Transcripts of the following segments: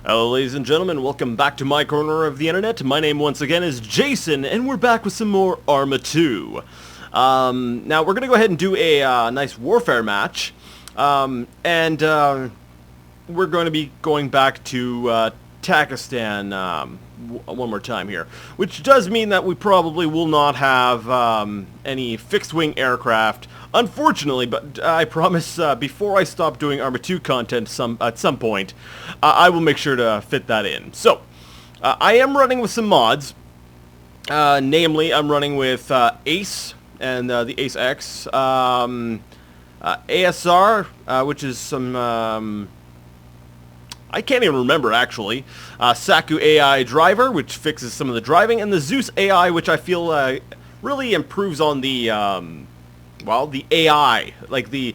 Hello ladies and gentlemen, welcome back to my corner of the internet. My name once again is Jason, and we're back with some more Arma 2. Now we're going to go ahead and do a nice warfare match, and we're going to be going back to Takistan one more time here, which does mean that we probably will not have any fixed-wing aircraft, unfortunately, but I promise before I stop doing Arma 2 content at some point, I will make sure to fit that in. So, I am running with some mods, namely I'm running with A.C.E and the A.C.E X, ASR, which is some... I can't even remember, actually. Saku AI Driver, which fixes some of the driving, and the Zeus AI, which I feel really improves on the, well, the AI, like the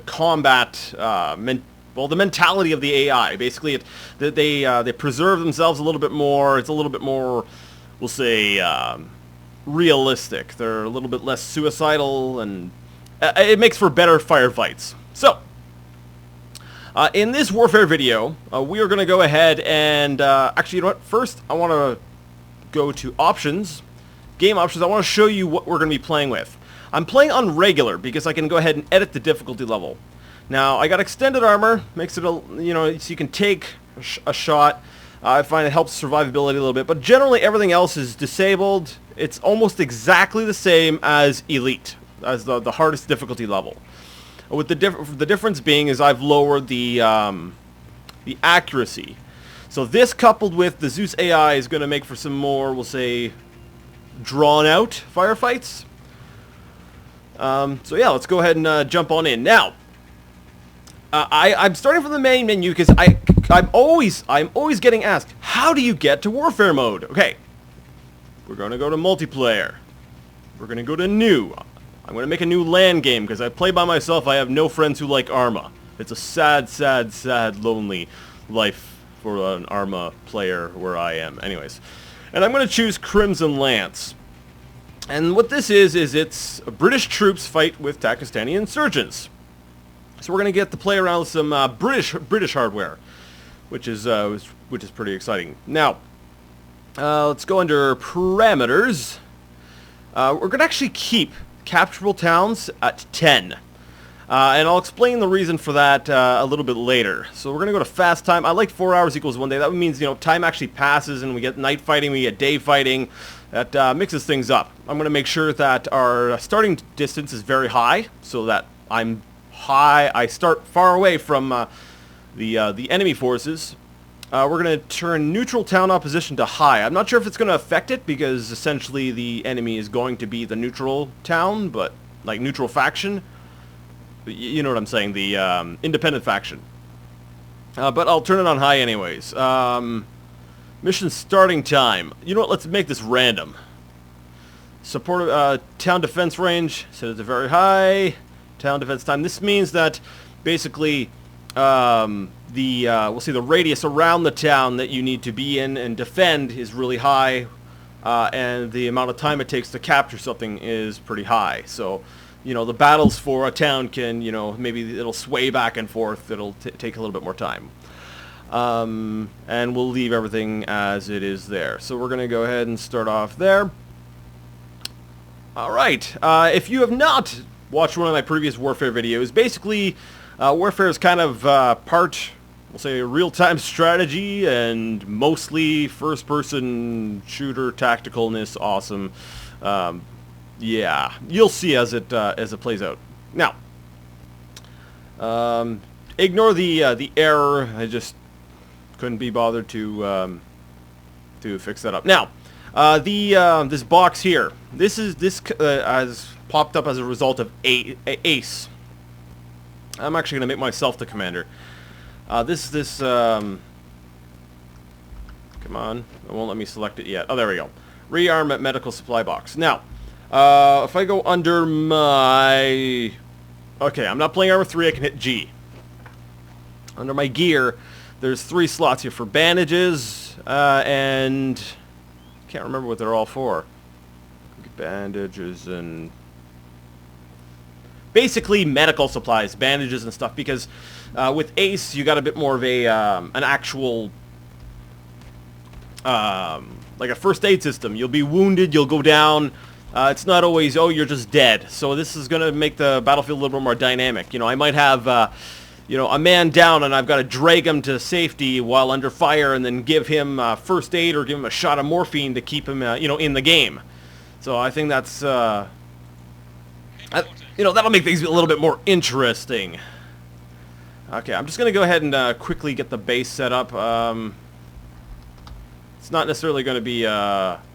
combat, the mentality of the AI. Basically, they preserve themselves a little bit more. It's a little bit more, we'll say, realistic. They're a little bit less suicidal, and it makes for better firefights. So, in this warfare video, we are going to go ahead and, actually, you know what, first I want to go to options, game options. I want to show you what we're going to be playing with. I'm playing on regular because I can go ahead and edit the difficulty level. Now, I got extended armor, makes it, so you can take a shot. I find it helps survivability a little bit, but generally everything else is disabled. It's almost exactly the same as elite, as the hardest difficulty level. With the difference being is I've lowered the accuracy. So this coupled with the Zeus AI is going to make for some more, we'll say, drawn out firefights. So yeah, let's go ahead and jump on in. Now, I'm starting from the main menu because I'm always getting asked, how do you get to warfare mode? Okay, we're going to go to multiplayer. We're going to go to new. I'm going to make a new LAN game because I play by myself. I have no friends who like Arma. It's a sad, sad, sad, lonely life for an Arma player where I am. Anyways. And I'm going to choose Crimson Lance. And what this is it's British troops fight with Takistani insurgents. So we're going to get to play around with some British hardware, which is pretty exciting. Now, let's go under parameters. We're going to actually keep capturable towns at 10. And I'll explain the reason for that a little bit later. So we're going to go to fast time. I like 4 hours equals 1 day. That means, time actually passes and we get night fighting, we get day fighting. That mixes things up. I'm going to make sure that our starting distance is very high so that I start far away from the enemy forces. We're going to turn neutral town opposition to high. I'm not sure if it's going to affect it because essentially the enemy is going to be the neutral town, but like neutral faction. You know what I'm saying, the independent faction. But I'll turn it on high anyways. Mission starting time. You know what, let's make this random. Support town defense range, set it to very high. Town defense time. This means that basically we'll see the radius around the town that you need to be in and defend is really high, and the amount of time it takes to capture something is pretty high. So, the battles for a town can, maybe it'll sway back and forth. It'll take a little bit more time. And we'll leave everything as it is there. So we're going to go ahead and start off there. Alright, if you have not watched one of my previous Warfare videos, basically Warfare is kind of part, we'll say, real-time strategy and mostly first-person shooter tacticalness. Awesome. Yeah, you'll see as it plays out. Now, ignore the error. I just couldn't be bothered to fix that up. Now, this box here. This has popped up as a result of A.C.E. I'm actually going to make myself the commander. Come on. It won't let me select it yet. Oh, there we go. Rearm at medical supply box. Now, if I go under my... Okay, I'm not playing Armor 3. I can hit G. Under my gear, there's 3 slots here for bandages, and... can't remember what they're all for. Bandages and... basically medical supplies, bandages and stuff, because With Ace, you got a bit more of a an actual like a first aid system. You'll be wounded, you'll go down. It's not always, oh, you're just dead. So this is going to make the battlefield a little bit more dynamic. You know, I might have, you know, a man down and I've got to drag him to safety while under fire and then give him first aid or give him a shot of morphine to keep him, you know, in the game. So I think that's, you know, that'll make things a little bit more interesting. Okay, I'm just going to go ahead and quickly get the base set up. It's not necessarily going to be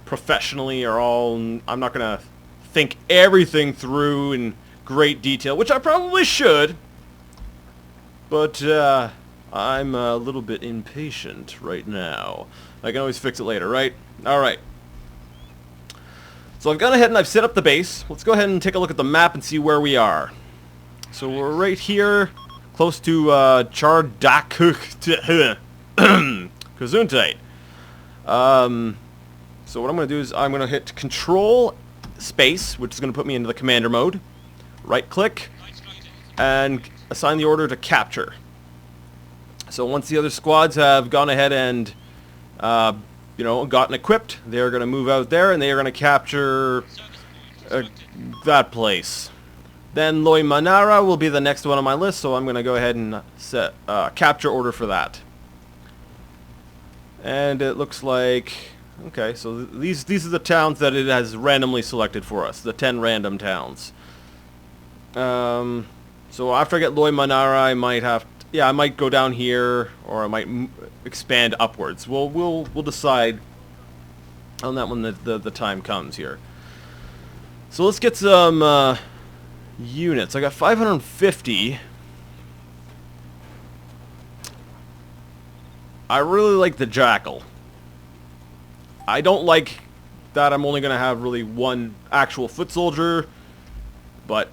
professionally or all. I'm not going to think everything through in great detail, which I probably should. But I'm a little bit impatient right now. I can always fix it later, right? Alright. So I've gone ahead and I've set up the base. Let's go ahead and take a look at the map and see where we are. So we're right here, close to Chardakuk Gesundheit. So what I'm going to do is I'm going to hit Control Space, which is going to put me into the commander mode. Right click and assign the order to capture. So once the other squads have gone ahead and you know, gotten equipped, they're going to move out there and they are going to capture that place. Then Loy Manara will be the next one on my list, so I'm going to go ahead and set capture order for that. And it looks like, okay, so these are the towns that it has randomly selected for us, the 10 random towns. So after I get Loy Manara, I might have, I might go down here, or I might expand upwards. We'll decide on that when the time comes here. So let's get some units. I got 550. I really like the Jackal. I don't like that I'm only going to have really one actual foot soldier, but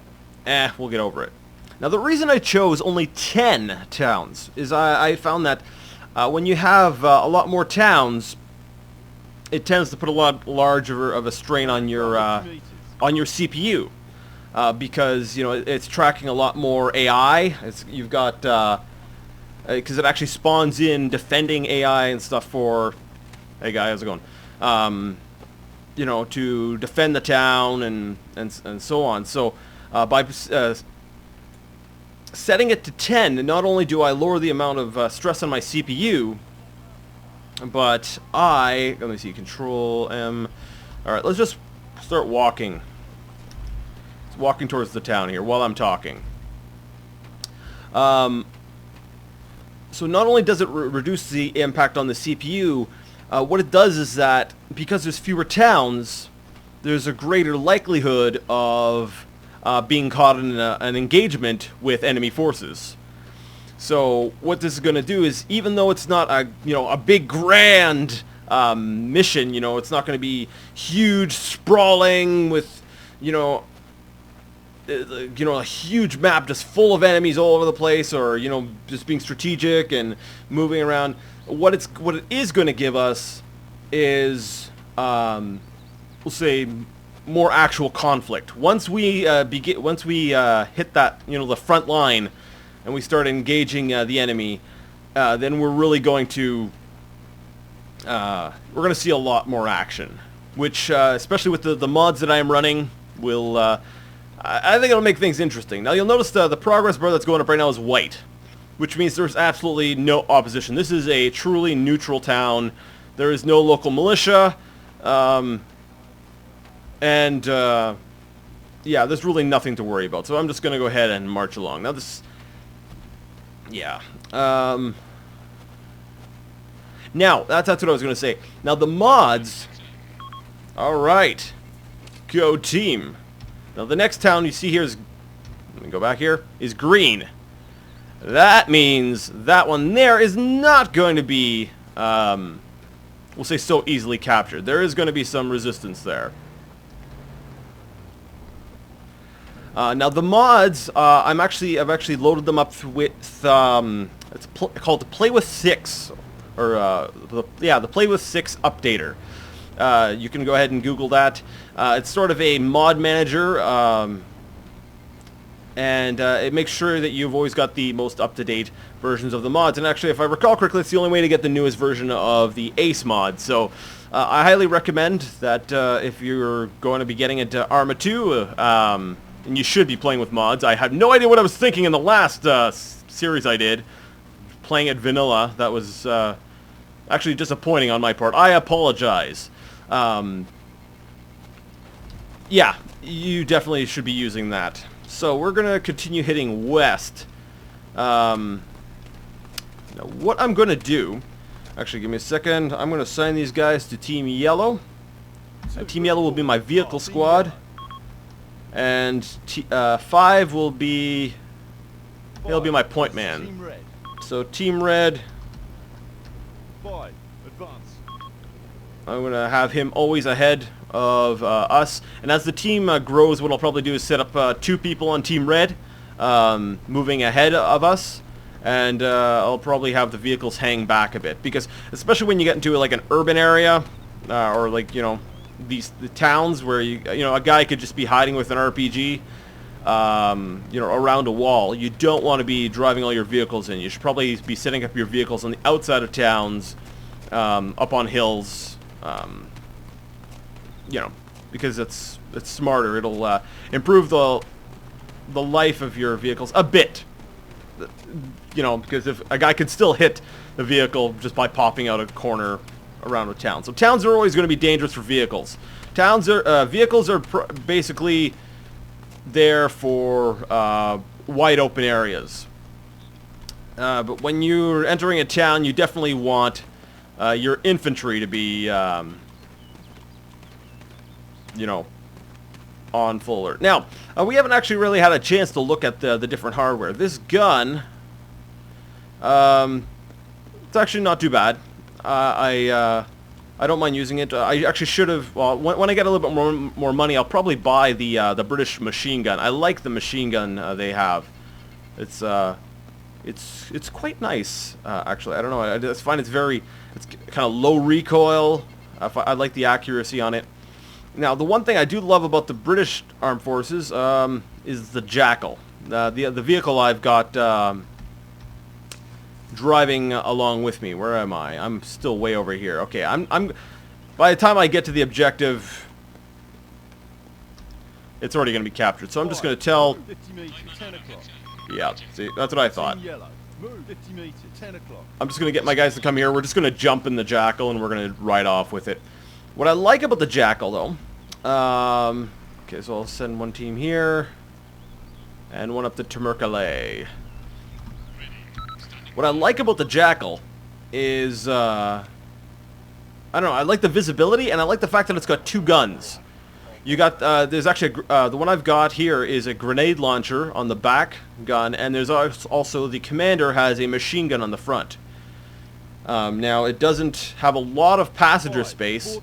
we'll get over it. Now the reason I chose only 10 towns is I found that when you have a lot more towns, it tends to put a lot larger of a strain on your CPU because, you know, it's tracking a lot more AI. You've got because it actually spawns in defending AI and stuff for, hey guy, how's it going? You know, to defend the town and so on. So by setting it to 10, not only do I lower the amount of stress on my CPU, but let me see, Control M. All right, let's just start walking. Walking towards the town here while I'm talking. So not only does it reduce the impact on the CPU, what it does is that because there's fewer towns, there's a greater likelihood of being caught in an engagement with enemy forces. So what this is going to do is, even though it's not a big grand mission, you know, it's not going to be huge, sprawling with, a huge map just full of enemies all over the place, or just being strategic and moving around. What it is going to give us is we'll say more actual conflict. Once we hit that the front line and we start engaging the enemy, then we're really going to see a lot more action, which especially with the mods that I am running will I think it'll make things interesting. Now you'll notice the progress bar that's going up right now is white, which means there's absolutely no opposition. This is a truly neutral town. There is no local militia, yeah, there's really nothing to worry about. So I'm just going to go ahead and march along. Now this, yeah. Now, that's what I was going to say. Now the mods, all right, go team. Now the next town you see here is, let me go back here, is green. That means that one there is not going to be, we'll say, so easily captured. There is going to be some resistance there. Now the mods, I've actually loaded them up with, it's called the Play with 6, or the Play with 6 updater. You can go ahead and Google that. It's sort of a mod manager. and it makes sure that you've always got the most up-to-date versions of the mods. And actually, if I recall correctly, it's the only way to get the newest version of the ACE mod. So I highly recommend that if you're going to be getting into Arma 2, and you should be playing with mods. I had no idea what I was thinking in the last series I did, playing it vanilla. That was actually disappointing on my part. I apologize. Yeah, you definitely should be using that. So we're going to continue hitting west. Now what I'm going to do... Actually, give me a second. I'm going to assign these guys to Team Yellow. Team Yellow will be my vehicle squad. And 5 will be... He'll be my point man. So Team Red... I'm going to have him always ahead of us. And as the team grows, what I'll probably do is set up 2 people on Team Red, moving ahead of us. And I'll probably have the vehicles hang back a bit. Because especially when you get into like an urban area, or like, you know, the towns where a guy could just be hiding with an RPG, around a wall. You don't want to be driving all your vehicles in. You should probably be setting up your vehicles on the outside of towns, up on hills, because it's smarter. It'll improve the life of your vehicles a bit. Because if a guy could still hit the vehicle just by popping out a corner around a town. So towns are always going to be dangerous for vehicles. Vehicles are basically there for wide open areas. But when you're entering a town, you definitely want your infantry to be, on full alert. Now, we haven't actually really had a chance to look at the different hardware. This gun, it's actually not too bad. I don't mind using it. I actually should have. Well, when I get a little bit more money, I'll probably buy the British machine gun. I like the machine gun they have. It's quite nice, actually. I don't know. I just find it's kind of low recoil. I like the accuracy on it. Now, the one thing I do love about the British Armed Forces is the Jackal. The vehicle I've got driving along with me. Where am I? I'm still way over here. Okay, I'm by the time I get to the objective, it's already going to be captured. So I'm just going to tell... Yeah, see, that's what I thought. I'm just going to get my guys to come here. We're just going to jump in the Jackal and we're going to ride off with it. What I like about the Jackal, though... okay, so I'll send one team here. And one up to Temirkale. What I like about the Jackal is... I don't know, I like the visibility and I like the fact that it's got 2 guns. You got, there's actually, the one I've got here is a grenade launcher on the back gun, and there's also the commander has a machine gun on the front. Now, it doesn't have a lot of passenger space,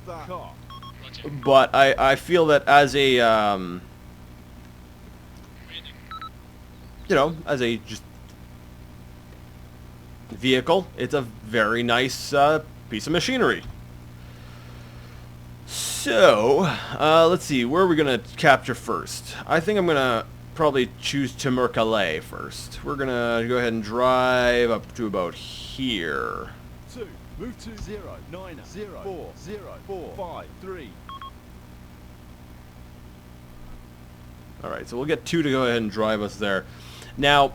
but I feel that as a, as a just vehicle, it's a very nice piece of machinery. So, let's see, where are we going to capture first? I think I'm going to probably choose Temirkale first. We're going to go ahead and drive up to about here. 2, move to 0, 9, 0, 4, 0, 4, 5, 3. Alright, so we'll get 2 to go ahead and drive us there. Now,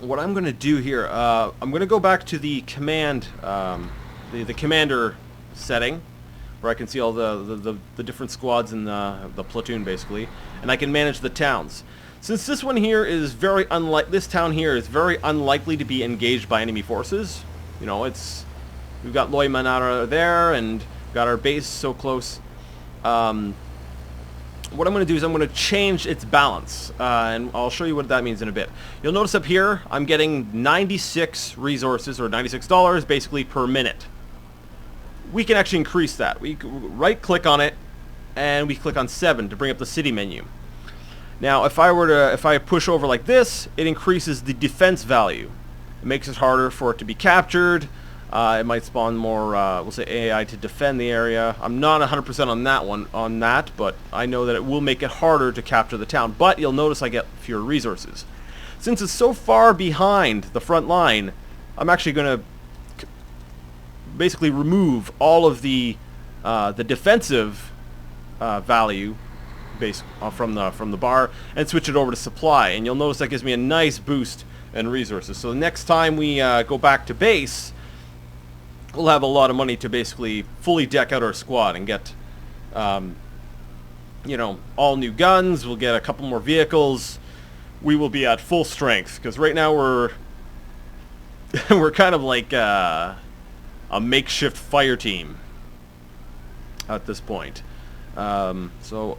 what I'm going to do here, I'm going to go back to the command, the commander setting, where I can see all the different squads in the platoon, basically, and I can manage the towns. Since this one here is this town here is very unlikely to be engaged by enemy forces. We've got Loy Manara there, and got our base so close. What I'm going to do is I'm going to change its balance, and I'll show you what that means in a bit. You'll notice up here, I'm getting 96 resources, or $96, basically, per minute. We can actually increase that. We right-click on it, and we click on 7 to bring up the city menu. Now, if I push over like this, it increases the defense value. It makes it harder for it to be captured. It might spawn more, we'll say AI to defend the area. I'm not 100% on that, but I know that it will make it harder to capture the town. But you'll notice I get fewer resources. Since it's so far behind the front line, I'm actually going to basically remove all of the defensive value from the bar and switch it over to supply. And you'll notice that gives me a nice boost in resources. So the next time we go back to base, we'll have a lot of money to basically fully deck out our squad and get, you know, all new guns. We'll get a couple more vehicles. We will be at full strength, because right now we're we're kind of like a makeshift fire team at this point. So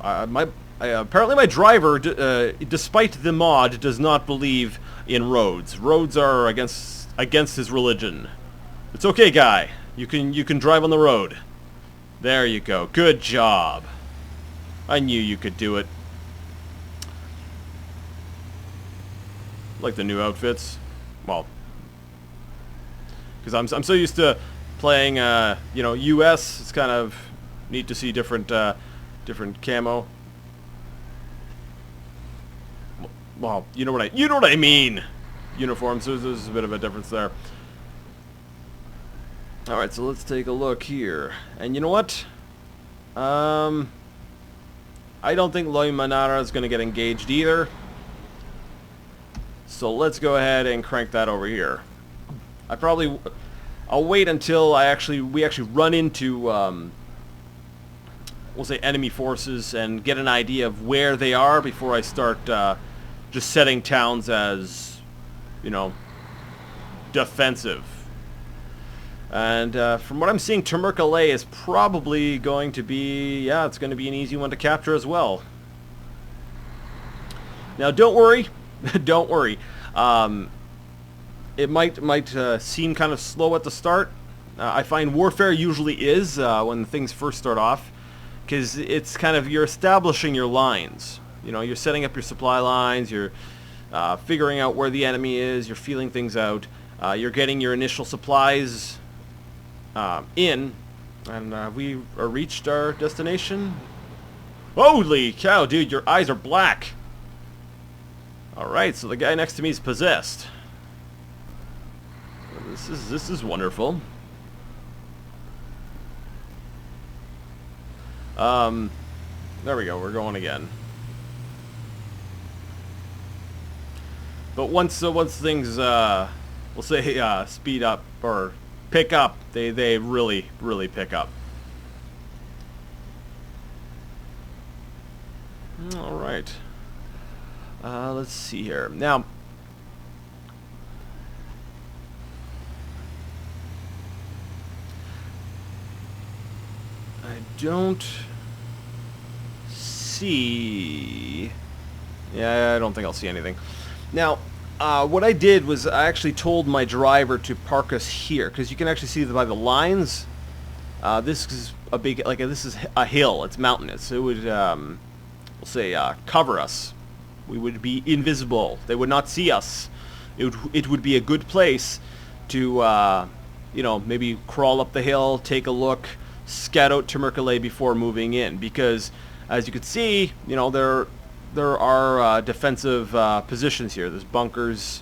apparently my driver, despite the mod, does not believe in roads. Roads are against his religion. It's okay, guy. You can drive on the road. There you go. Good job. I knew you could do it. Like the new outfits. Well, because I'm so used to playing, you know, US. It's kind of neat to see different camo. Well, you know what I mean. Uniforms. There's a bit of a difference there. All right, so let's take a look here. And you know what? I don't think Loy Manara is going to get engaged either. So let's go ahead and crank that over here. I'll wait until we actually run into, we'll say, enemy forces and get an idea of where they are before I start just setting towns as, you know, defensive. And from what I'm seeing, Temurkale is probably going to be, yeah, it's going to be an easy one to capture as well. Now, don't worry. Don't worry. It might seem kind of slow at the start. I find warfare usually is when things first start off, because it's kind of, you're establishing your lines. You know, you're setting up your supply lines. You're figuring out where the enemy is. You're feeling things out. You're getting your initial supplies in, and we reached our destination. Holy cow, dude! Your eyes are black. Alright, so the guy next to me is possessed. This is wonderful. There we go, we're going again. But once things, we'll say, speed up or pick up, they really pick up. Alright. Let's see here. Now, I don't see... Yeah, I don't think I'll see anything. Now, what I did was I actually told my driver to park us here, because you can actually see by the lines. This is a big, like, this is a hill. It's mountainous. It would, we'll say, cover us. We would be invisible. They would not see us. It would be a good place to, you know, maybe crawl up the hill, take a look, scout out Temurkale before moving in. Because, as you can see, you know, there are defensive positions here. There's bunkers.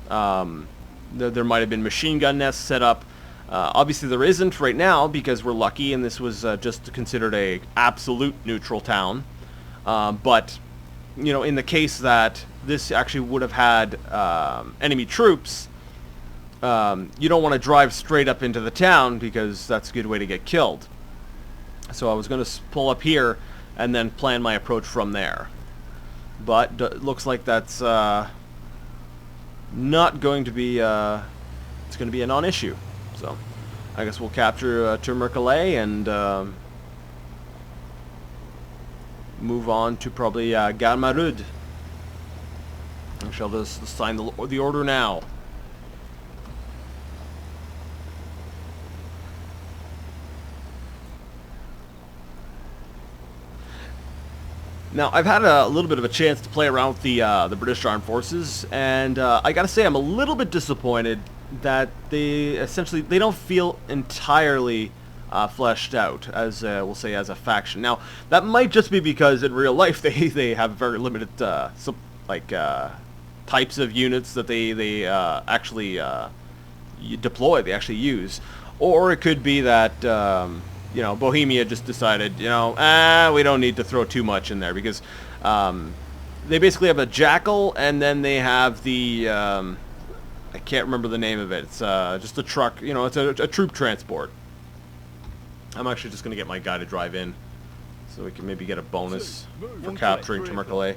There might have been machine gun nests set up. Obviously, there isn't right now because we're lucky, and this was just considered a absolute neutral town. But you know, in the case that this actually would have had enemy troops, you don't want to drive straight up into the town because that's a good way to get killed. So I was going to pull up here and then plan my approach from there. But it looks like that's not going to be, it's going to be a non-issue. So I guess we'll capture Temurkale and move on to probably Garmarud. I shall just sign the order now. Now, I've had a little bit of a chance to play around with the British Armed Forces, and I gotta say I'm a little bit disappointed that they essentially they don't feel entirely fleshed out as we'll say as a faction. Now that might just be because in real life they have very limited types of units that they actually deploy, they actually use, or it could be that you know, Bohemia just decided, you know, we don't need to throw too much in there because they basically have a jackal and then they have the I can't remember the name of it. It's just a truck, you know, it's a troop transport. I'm actually just going to get my guy to drive in so we can maybe get a bonus for capturing Temurkale.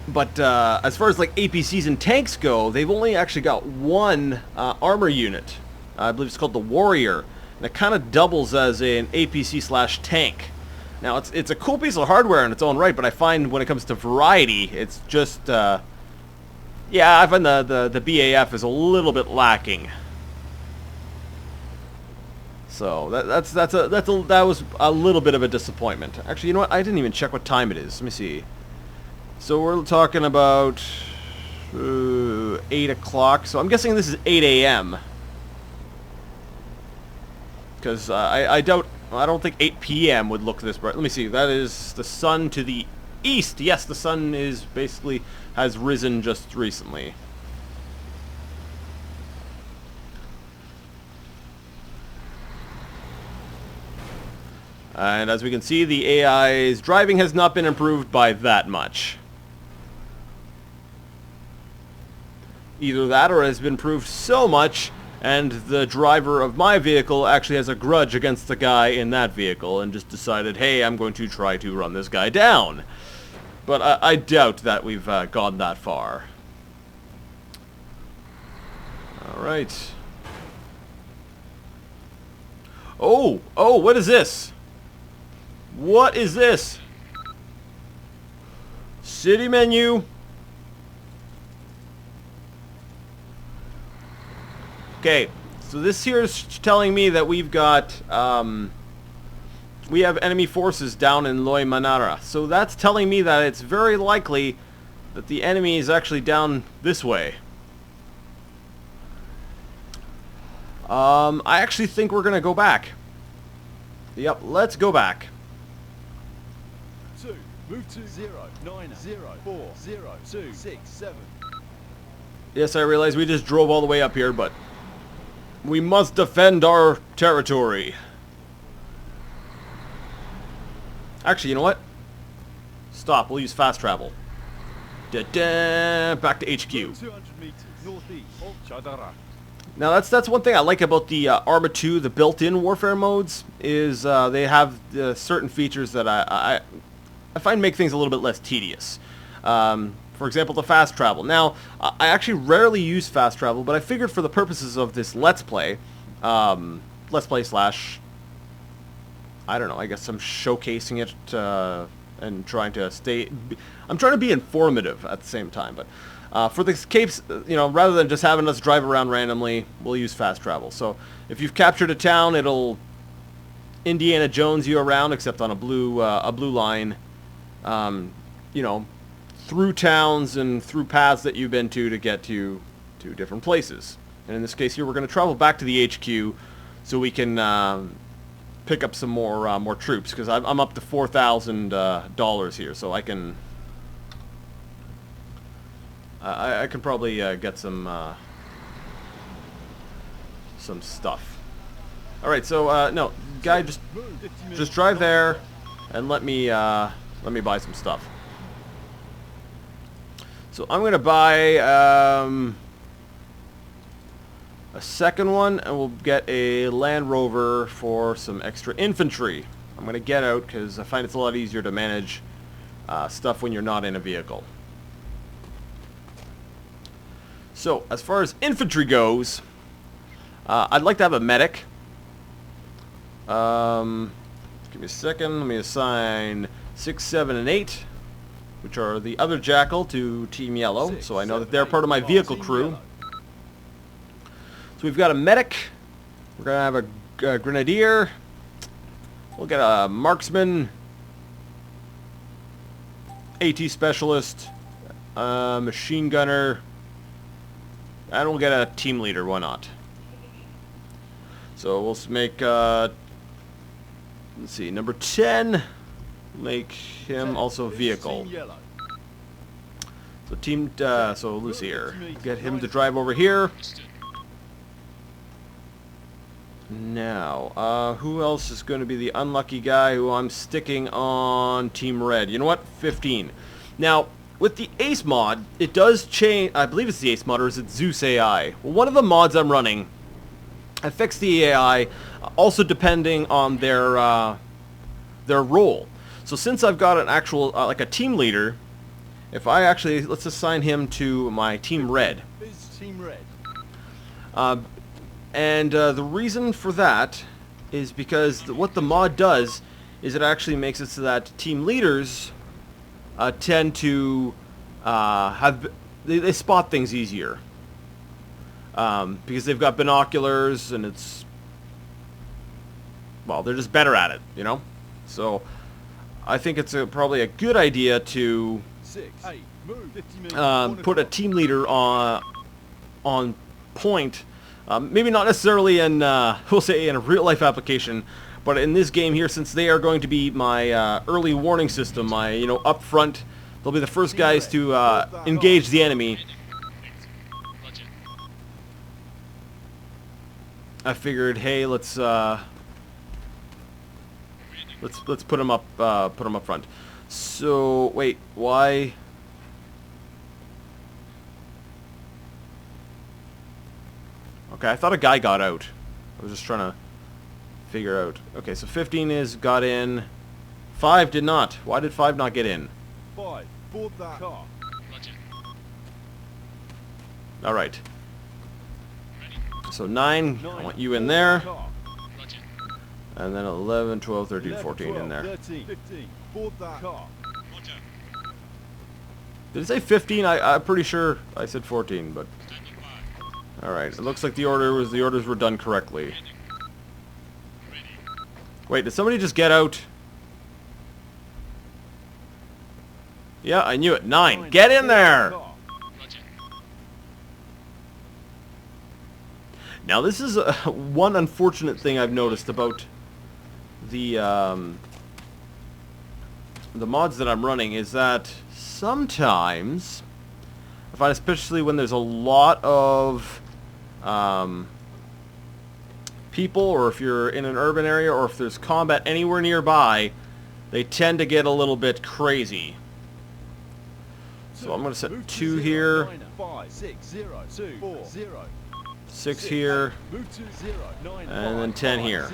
But as far as like APCs and tanks go, they've only actually got one armor unit. I believe it's called the Warrior. And it kind of doubles as an APC/tank. Now it's a cool piece of hardware in its own right, but I find when it comes to variety, it's just yeah, I find the BAF is a little bit lacking. So that was a little bit of a disappointment. Actually, you know what? I didn't even check what time it is. Let me see. So we're talking about 8 o'clock. So I'm guessing this is 8 a.m. Because I don't think 8 p.m. would look this bright. Let me see. That is the sun to the east. Yes, the sun is basically has risen just recently. And as we can see, the AI's driving has not been improved by that much. Either that or it has been improved so much, and the driver of my vehicle actually has a grudge against the guy in that vehicle and just decided, hey, I'm going to try to run this guy down. But I doubt that we've gone that far. Alright. Oh, what is this? What is this? City menu. Okay, so this here is telling me that we've got, we have enemy forces down in Loy Manara. So that's telling me that it's very likely that the enemy is actually down this way. I actually think we're going to go back. Yep, let's go back. 2, move to 0, 9, 0, 4, 0, 2, 6, 7. Yes, I realize we just drove all the way up here, but we must defend our territory. Actually, you know what? Stop, we'll use fast travel. Da-da, back to HQ. 200 meters northeast of Chadara. Now that's one thing I like about the Arma 2, the built-in warfare modes, is they have certain features that I find make things a little bit less tedious. For example, the fast travel. Now, I actually rarely use fast travel, but I figured for the purposes of this Let's Play slash, I don't know, I guess I'm showcasing it and trying to I'm trying to be informative at the same time, but for this case, you know, rather than just having us drive around randomly, we'll use fast travel. So if you've captured a town, it'll Indiana Jones you around, except on a blue line, you know, through towns and through paths that you've been to get to different places. And in this case here, we're going to travel back to the HQ so we can pick up some more troops, because I'm up to $4,000 here, so I can probably get some stuff. All right, so no, guy, just drive there and let me buy some stuff. So I'm gonna buy a second one, and we'll get a Land Rover for some extra infantry. I'm gonna get out because I find it's a lot easier to manage stuff when you're not in a vehicle. So as far as infantry goes, I'd like to have a medic. Give me a second. Let me assign 6, 7, and 8. Which are the other Jackal to Team Yellow, so I know that they're part of my vehicle crew. So we've got a medic, we're going to have a grenadier, we'll get a marksman, AT specialist, machine gunner, And we'll get a team leader, why not? So we'll make, let's see, number 10, make him also vehicle. So so Lucy here, get him to drive over here. Now, who else is going to be the unlucky guy who I'm sticking on Team Red? You know what? 15. Now, with the ACE mod, it does change. I believe it's the ACE mod, or is it Zeus AI? Well, one of the mods I'm running, I fixed the AI, also depending on their role. So since I've got an actual, like a team leader, if I actually, let's assign him to my Team Red. Team Red. And the reason for that is because what the mod does is it actually makes it so that team leaders tend to they spot things easier because they've got binoculars and it's, well, they're just better at it, you know. So I think it's probably a good idea to put a team leader on point. Maybe not necessarily in, we'll say in a real-life application, but in this game here, since they are going to be my early warning system, my, you know, up front, they'll be the first guys to engage the enemy. I figured, hey, let's put them up front. So wait, why? Okay, I thought a guy got out. I was just trying to figure out. Okay, so 15 is got in. 5 did not. Why did 5 not get in? 5, board that car. All right. So 9, I want you in there. And then 11, 12, 13, 14 in there. 13, 15, board that car. Did it say 15? I'm pretty sure I said 14, but... Alright, it looks like the orders were done correctly. Wait, did somebody just get out? Yeah, I knew it. 9. Get in there! Now this is one unfortunate thing I've noticed about the mods that I'm running is that sometimes, I find especially when there's a lot of people, or if you're in an urban area, or if there's combat anywhere nearby, they tend to get a little bit crazy. So I'm going to set 2 here, 6 here, and then 10 here.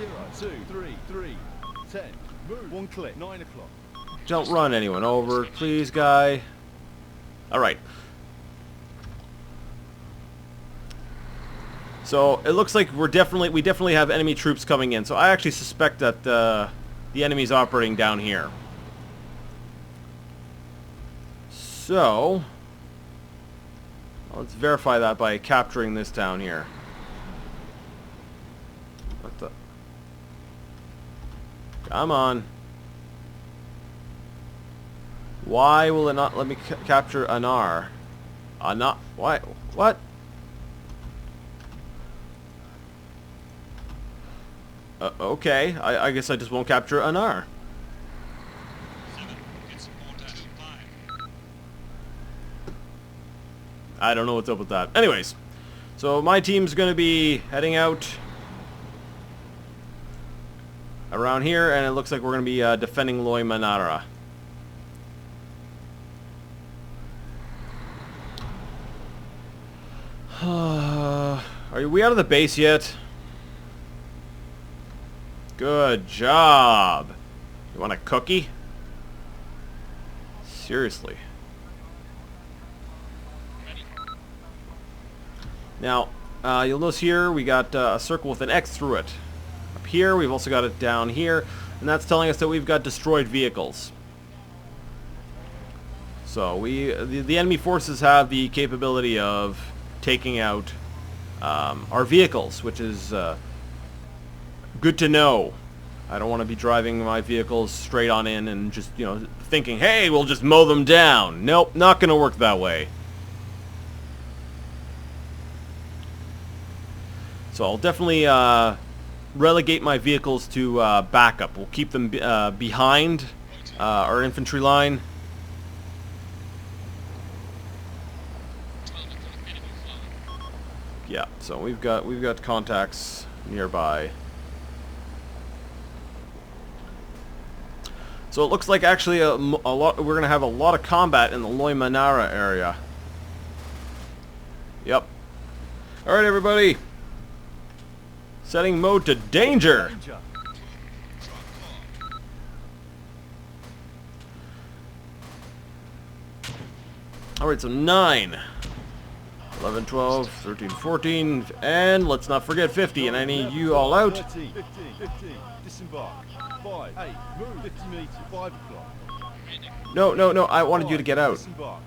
Don't run anyone over, please, guy. Alright. So it looks like we definitely have enemy troops coming in. So I actually suspect that the enemy's operating down here. So let's verify that by capturing this town here. What the? Come on. Why will it not let me capture an R? Why? What? Okay, I guess I just won't capture an R. I don't know what's up with that. Anyways, so my team's going to be heading out around here, and it looks like we're going to be defending Loy Manara. Are we out of the base yet? Good job. You want a cookie? Seriously. Now, you'll notice here we got a circle with an X through it. Up here, we've also got it down here, and that's telling us that we've got destroyed vehicles. So the enemy forces have the capability of taking out our vehicles, which is good to know. I don't want to be driving my vehicles straight on in and just, you know, thinking, hey, we'll just mow them down. Nope, not going to work that way. So I'll definitely relegate my vehicles to backup. We'll keep them behind our infantry line. Yeah, so we've got contacts nearby. So it looks like actually a lot. We're gonna have a lot of combat in the Loy Manara area. Yep. All right, everybody. Setting mode to danger. All right, so 9, 11, 12, 13, 14, and let's not forget 50. And I need you all out. 13, 15, disembark. 5, 8, move 50 meters, 5 o'clock. No, no, no, I wanted you to get out. Disembark.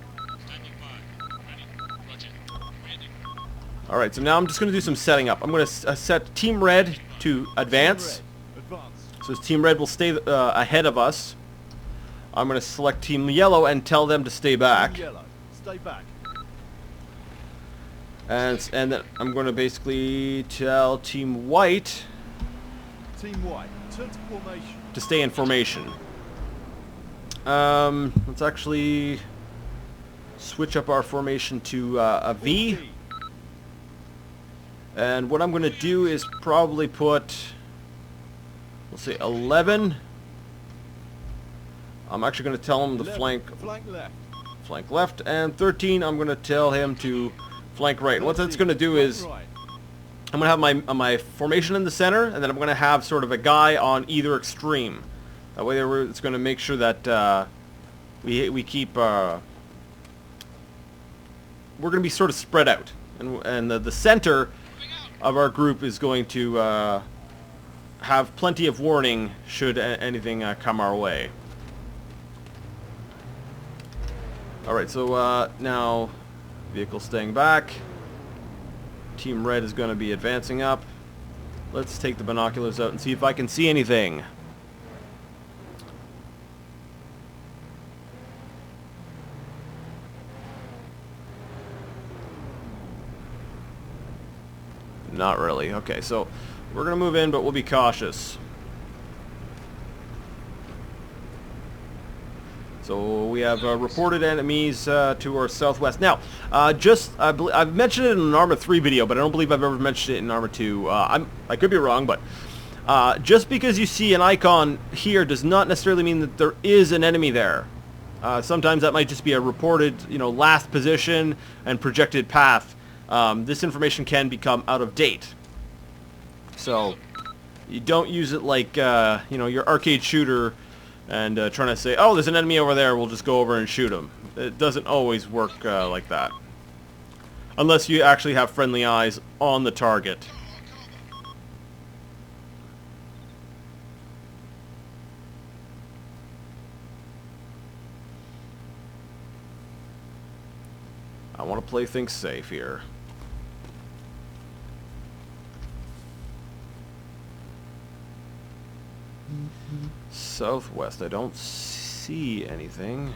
Alright, so now I'm just going to do some setting up. I'm going to set Team Red to advance. Advance. So Team Red will stay ahead of us. I'm going to select Team Yellow and tell them to stay back. Team yellow, stay back. And then I'm going to basically tell Team White Team white, turn to formation. to stay in formation. Let's actually switch up our formation to a V. And what I'm going to do is probably put, we'll say 11. I'm actually going to tell him to flank left, and 13 I'm going to tell him to flank right. What that's going to do is I'm going to have my formation in the center, and then I'm going to have sort of a guy on either extreme. That way it's going to make sure that we keep we're going to be sort of spread out, and the center of our group is going to have plenty of warning should anything come our way. Alright, so now vehicle staying back. Team Red is going to be advancing up. Let's take the binoculars out and see if I can see anything. Not really. Okay, so we're going to move in, but we'll be cautious. So we have reported enemies to our southwest. Now, I've mentioned it in an Arma 3 video, but I don't believe I've ever mentioned it in Arma 2. I could be wrong, but just because you see an icon here does not necessarily mean that there is an enemy there. Sometimes that might just be a reported, last position and projected path. This information can become out of date. So you don't use it like, your arcade shooter and trying to say, oh, there's an enemy over there, we'll just go over and shoot him. It doesn't always work like that. Unless you actually have friendly eyes on the target. I want to play things safe here. Southwest, I don't see anything.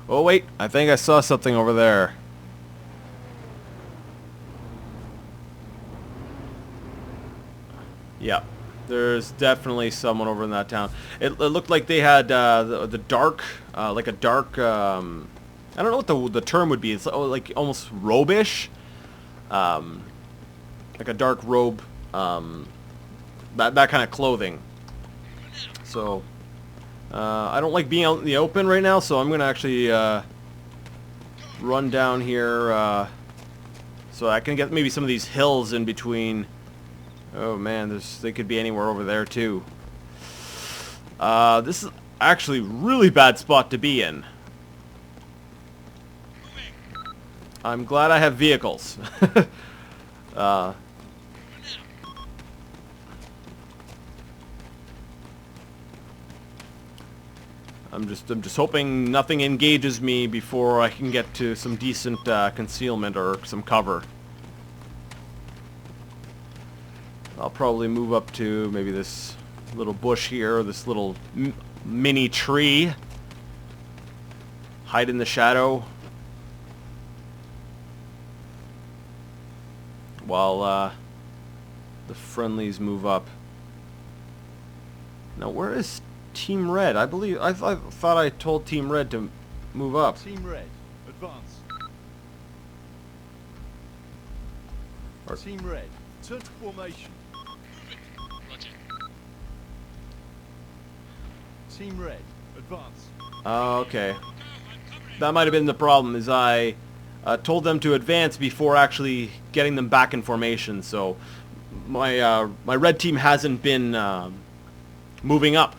Oh wait, I think I saw something over there. Yeah, there's definitely someone over in that town. It looked like they had the dark, like a dark, I don't know what the term would be. It's like almost robe-ish. Like a dark robe, that kind of clothing. So, I don't like being out in the open right now, so I'm going to actually run down here so I can get maybe some of these hills in between. Oh man, they could be anywhere over there too. This is actually a really bad spot to be in. I'm glad I have vehicles. I'm just hoping nothing engages me before I can get to some decent concealment or some cover. I'll probably move up to maybe this little bush here, or this little mini tree. Hide in the shadow. While the friendlies move up. Now, where is Team Red? I thought I told Team Red to move up. Team Red, advance. Team Red, turn to formation. Roger. Team Red, advance. Oh, okay. That might have been the problem, is I told them to advance before actually getting them back in formation, so my red team hasn't been moving up.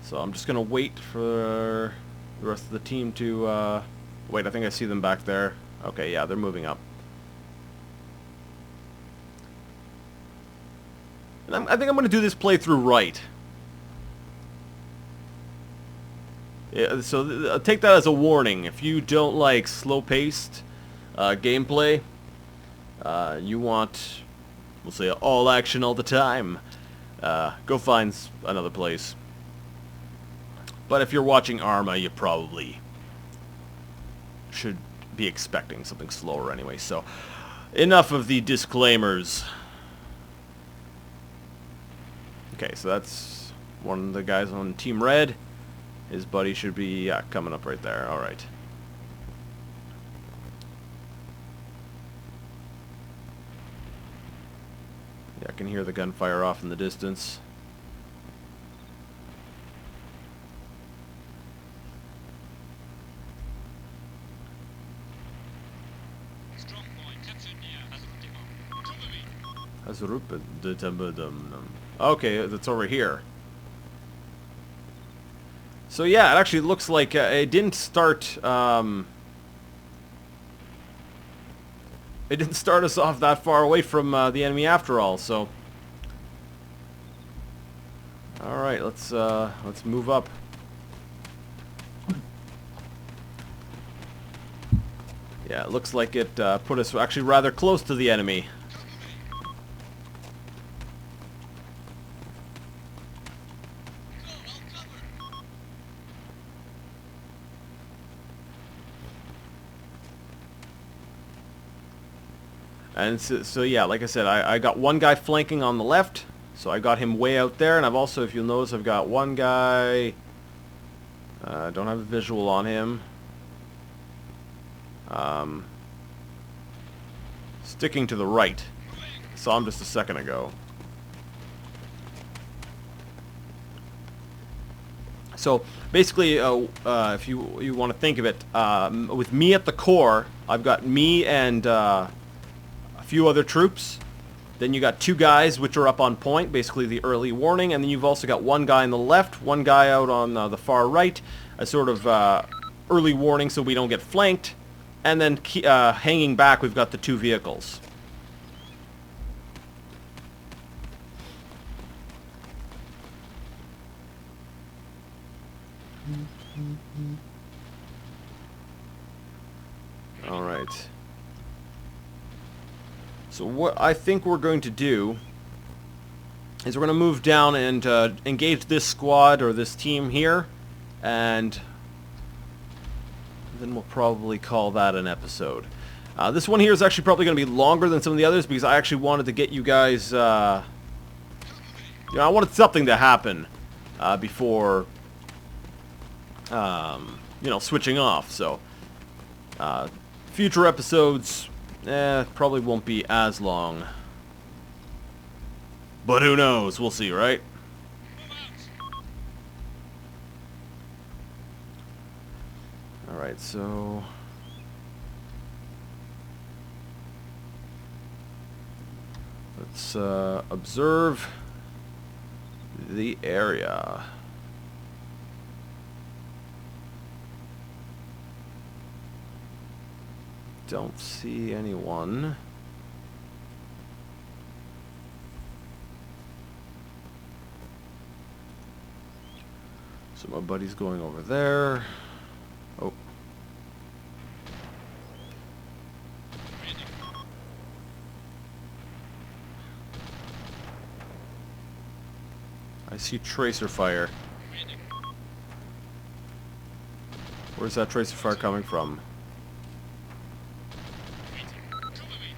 So I'm just gonna wait for the rest of the team to wait. I think I see them back there. Okay, yeah, they're moving up. And I think I'm gonna do this playthrough right. Yeah, so take that as a warning. If you don't like slow-paced gameplay, you want, we'll say, all action all the time, go find another place. But if you're watching Arma, you probably should be expecting something slower anyway. So, enough of the disclaimers. Okay, so that's one of the guys on Team Red. His buddy should be coming up right there. All right. Yeah, I can hear the gunfire off in the distance. Okay, that's over here. So yeah, it actually looks like it didn't start. It didn't start us off that far away from the enemy after all. So, all right, let's move up. Yeah, it looks like it put us actually rather close to the enemy. And so yeah, like I said, I got one guy flanking on the left, so I got him way out there, and I've also, if you'll notice, I've got one guy, don't have a visual on him, sticking to the right. Saw him just a second ago. So basically, if you want to think of it, with me at the core, I've got me and a few other troops. Then you got two guys which are up on point, basically the early warning, and then you've also got one guy on the left, one guy out on the far right, a sort of early warning so we don't get flanked, and then hanging back we've got the two vehicles. All right. So what I think we're going to do is we're going to move down and engage this squad or this team here, and then we'll probably call that an episode. This one here is actually probably going to be longer than some of the others because I actually wanted to get you guys, you know, I wanted something to happen before, you know, switching off. So future episodes probably won't be as long. But who knows? We'll see, right? Alright, so let's observe the area. Don't see anyone. So my buddy's going over there. Oh. I see tracer fire. Waiting. Where's that tracer fire coming from? Waiting. Cover me.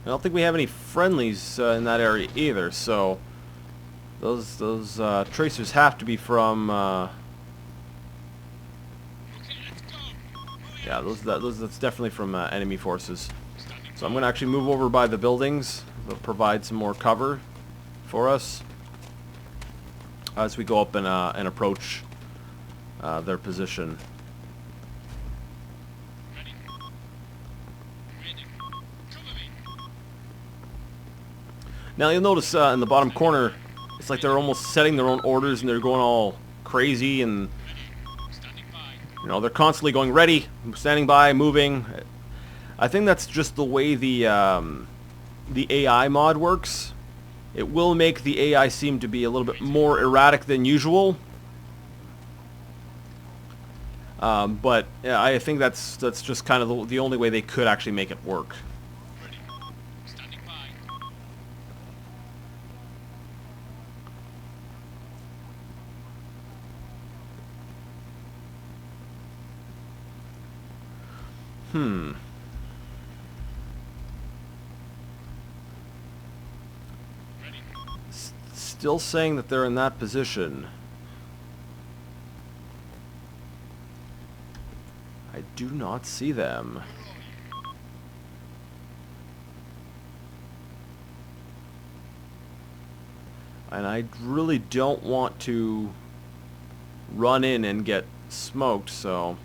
I don't think we have any friendlies in that area either, so those tracers have to be from Okay, let's go. yeah, that's definitely from enemy forces. Standing So I'm going to actually move over by the buildings. They'll provide some more cover for us as we go up and approach their position. ready. Waiting. Cover me. Now you'll notice in the bottom corner, it's like they're almost setting their own orders and they're going all crazy, and Ready. Standing by. you know, they're constantly going ready, standing by, moving. I think that's just the way the AI mod works. It will make the AI seem to be a little bit more erratic than usual. But yeah, I think that's just kind of the only way they could actually make it work. Ready. Standing by. Hmm. Ready. Still saying that they're in that position. I do not see them. And I really don't want to run in and get smoked, so...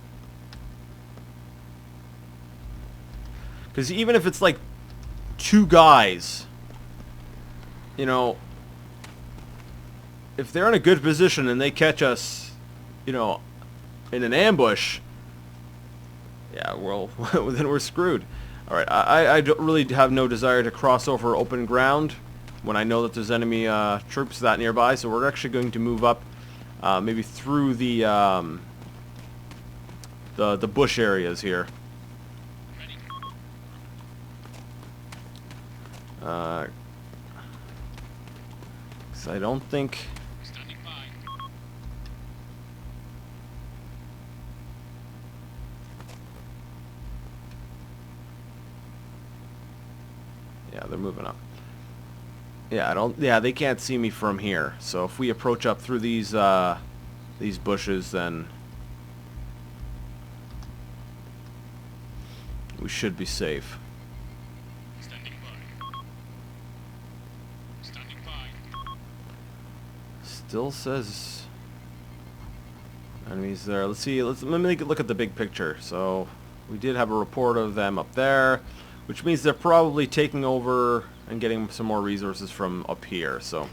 Because even if it's like 2 guys, you know, if they're in a good position and they catch us, you know, in an ambush, yeah, well, then we're screwed. Alright, I don't really have no desire to cross over open ground when I know that there's enemy troops that nearby, so we're actually going to move up maybe through the bush areas here. Ready. 'Cause I don't think... Standing by. Yeah, they're moving up. Yeah, I don't... Yeah, they can't see me from here. So if we approach up through these bushes, then we should be safe. Standing by. Standing by. Still says enemies there. Let's see. Let me look at the big picture. So we did have a report of them up there, which means they're probably taking over and getting some more resources from up here. So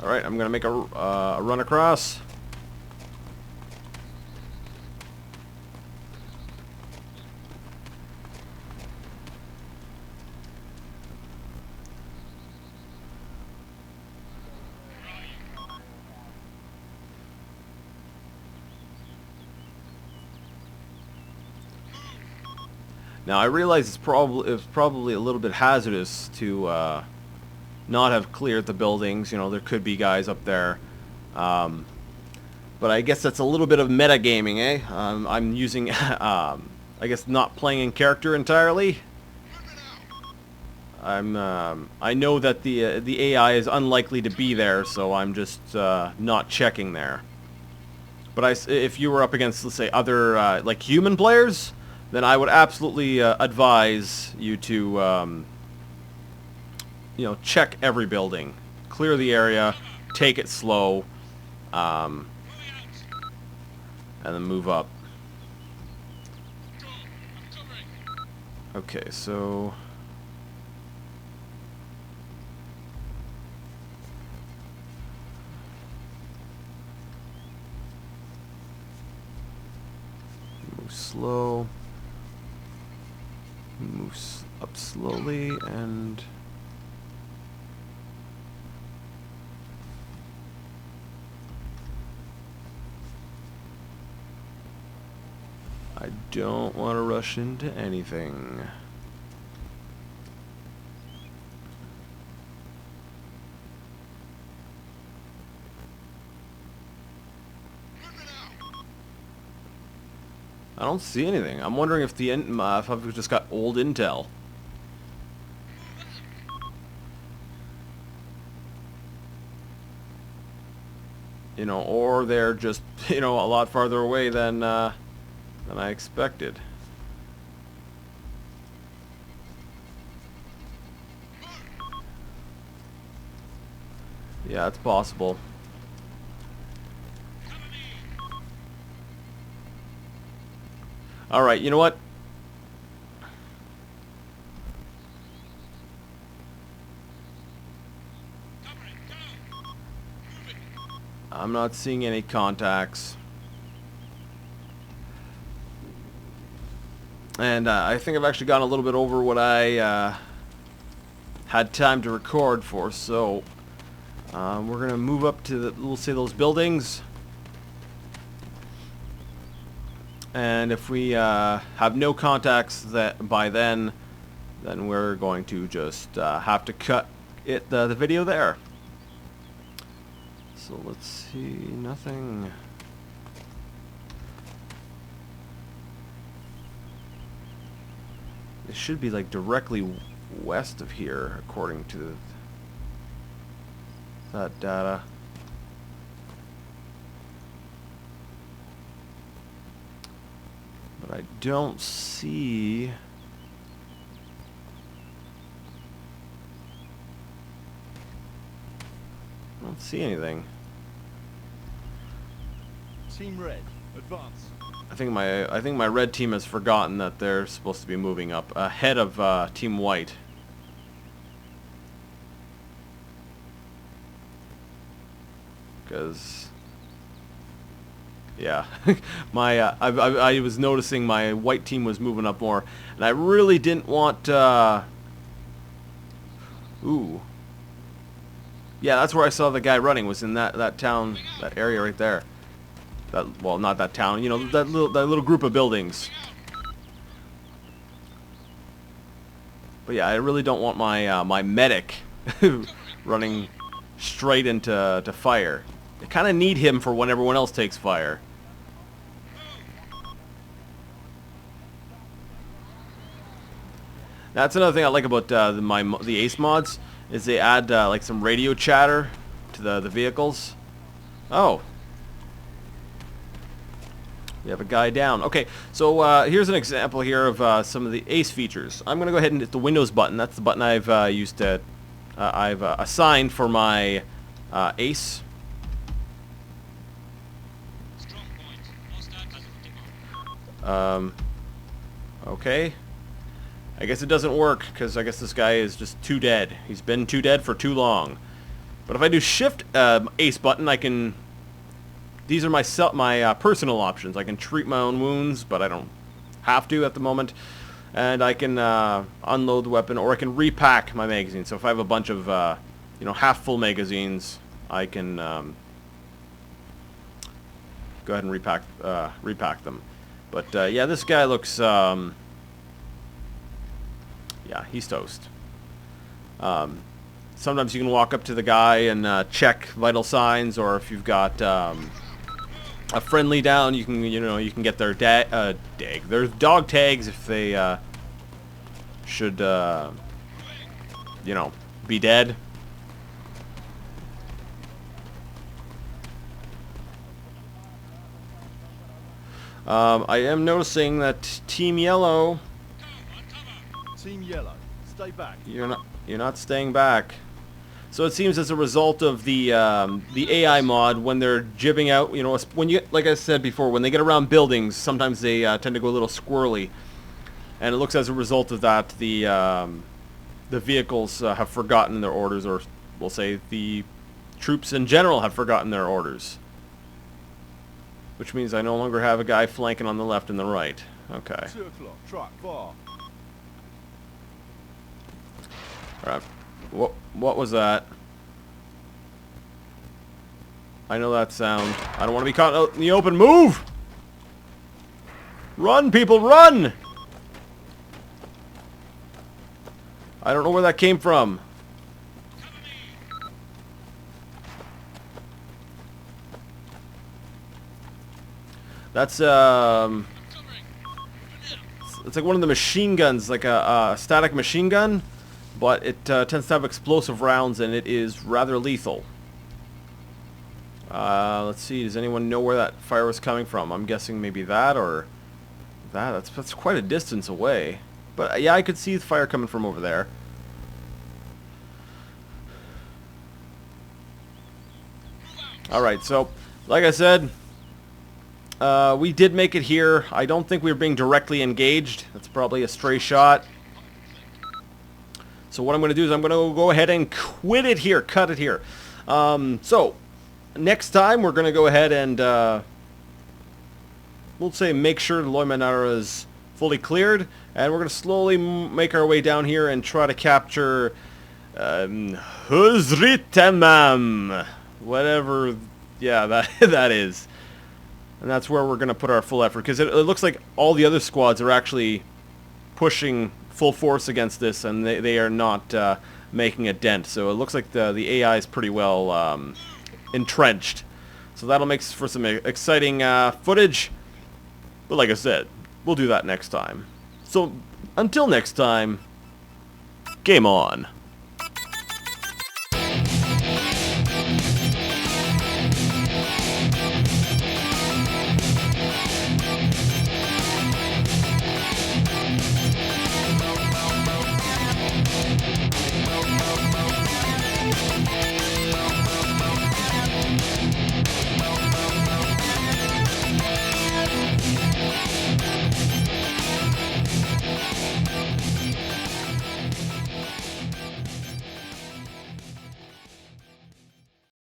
all right, I'm gonna make a run across. Now I realize it's probably a little bit hazardous to not have cleared the buildings. You know, there could be guys up there, but I guess that's a little bit of metagaming, eh? I'm using, I guess, not playing in character entirely. I know that the AI is unlikely to be there, so I'm just not checking there. But if you were up against, let's say, other like human players, then I would absolutely advise you to, you know, check every building, clear the area, take it slow, and then move up. Go. I'm covering. Okay, so slow. Move up slowly and... I don't want to rush into anything. I don't see anything. I'm wondering if if I've just got old intel. You know, or they're just, you know, a lot farther away than I expected. Yeah, it's possible. Alright, you know what? I'm not seeing any contacts. And I think I've actually gone a little bit over what I had time to record for, so we're going to move up to, we'll say, those buildings. And if we have no contacts by then we're going to just have to cut the video there. So let's see, nothing. It should be like directly west of here, according to that data. But I don't see... I don't see anything. Team Red, advance. I think my red team has forgotten that they're supposed to be moving up ahead of Team White. Because, yeah, I was noticing my white team was moving up more, and I really didn't want. Ooh. Yeah, that's where I saw the guy running. Was in that town, that area right there. That, well, not that town. You know, that little group of buildings. But yeah, I really don't want my my medic running straight into fire. I kind of need him for when everyone else takes fire. That's another thing I like about the ACE mods, is they add like some radio chatter to the vehicles. Oh. We have a guy down. Okay, so here's an example here of some of the ACE features. I'm going to go ahead and hit the Windows button. That's the button I've used to... I've assigned for my ACE. Okay. I guess it doesn't work, because I guess this guy is just too dead. He's been too dead for too long. But if I do Shift ACE button, I can... These are my personal options. I can treat my own wounds, but I don't have to at the moment. And I can unload the weapon, or I can repack my magazine. So if I have a bunch of, you know, half-full magazines, I can go ahead and repack them. But yeah, this guy looks, yeah, he's toast. Sometimes you can walk up to the guy and check vital signs, or if you've got a friendly down, you can get their there's dog tags if they should you know, be dead. I am noticing that Team Yellow, Team Yellow, stay back. you're not staying back. So it seems as a result of the AI mod, when they're jibbing out, you know, when you, like I said before, when they get around buildings, sometimes they tend to go a little squirrely, and it looks as a result of that the vehicles have forgotten their orders, or we'll say the troops in general have forgotten their orders, which means I no longer have a guy flanking on the left and the right. Okay. 2 o'clock. Truck. Bar. Alright. What was that? I know that sound. I don't want to be caught out in the open. Move! Run, people, run! I don't know where that came from. Cover me. That's, I'm covering. it's like one of the machine guns, like a static machine gun, but it tends to have explosive rounds, and it is rather lethal. Let's see, does anyone know where that fire was coming from? I'm guessing maybe that, or that. That's quite a distance away. But, yeah, I could see the fire coming from over there. Alright, so, like I said, we did make it here. I don't think we were being directly engaged. That's probably a stray shot. So what I'm going to do is I'm going to go ahead and quit it here, cut it here. So, next time we're going to go ahead and, we'll say make sure the Loy Manara is fully cleared. And we're going to slowly make our way down here and try to capture, Huzritemam. Whatever, yeah, that is. And that's where we're going to put our full effort, because it looks like all the other squads are actually pushing full force against this, and they are not making a dent. So it looks like the AI is pretty well entrenched. So that'll make for some exciting footage. But like I said, we'll do that next time. So until next time, game on.